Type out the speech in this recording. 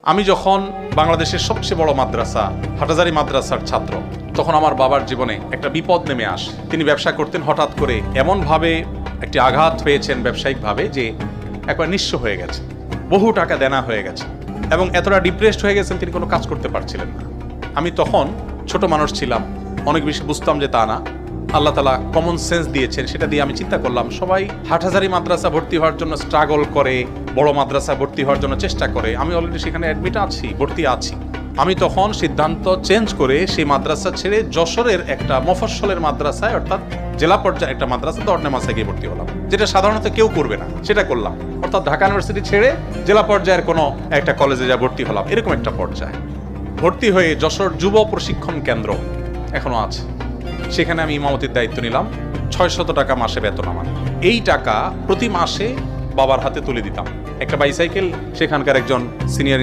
আমি যখন বাংলাদেশের সবচেয়ে বড় মাদ্রাসা হাটাজারি মাদ্রাসার ছাত্র, তখন আমার বাবার জীবনে একটা বিপদ নেমে আসে। তিনি ব্যবসা করতেন, হঠাৎ করে এমনভাবে একটি আঘাত পেয়েছেন ব্যবসায়িকভাবে যে একবার নিঃস্ব হয়ে গেছে, বহু টাকা দেনা হয়ে গেছে এবং এতটা ডিপ্রেসড হয়ে গেছেন তিনি কোনো কাজ করতে পারছিলেন না। আমি তখন ছোট মানুষ ছিলাম, অনেক বেশি বুঝতাম যে তা না, আল্লাহ তাআলা কমন সেন্স দিয়েছেন, সেটা দিয়ে আমি চিন্তা করলাম সবাই হাটহাজারি মাদ্রাসা ভর্তি হওয়ার জন্য স্ট্রাগল করে, বড় মাদ্রাসা ভর্তি হওয়ার জন্য চেষ্টা করে। আমি অলরেডি সেখানে অ্যাডমিট আছি, ভর্তি আছি। আমি তখন সিদ্ধান্ত চেঞ্জ করে সেই মাদ্রাসা ছেড়ে যশোরের একটা মফস্বলের মাদ্রাসায়, অর্থাৎ জেলা পর্যায়ে একটা মাদ্রাসা দর্নেমাসায় গিয়ে ভর্তি হলাম, যেটা সাধারণত কেউ করবে না, সেটা করলাম। অর্থাৎ ঢাকা ইউনিভার্সিটি ছেড়ে জেলা পর্যায়ের কোনো একটা কলেজে যা ভর্তি হলাম, এরকম একটা পর্যায়ে ভর্তি হয়ে যশোর যুব প্রশিক্ষণ কেন্দ্র এখনো আছে, সেখানে আমি ইমামতির দায়িত্ব নিলাম। 600 টাকা মাসে বেতন আমার। এই টাকা প্রতি মাসে বাবার হাতে তুলে দিতাম। একটা বাইসাইকেল সেখানকার একজন সিনিয়র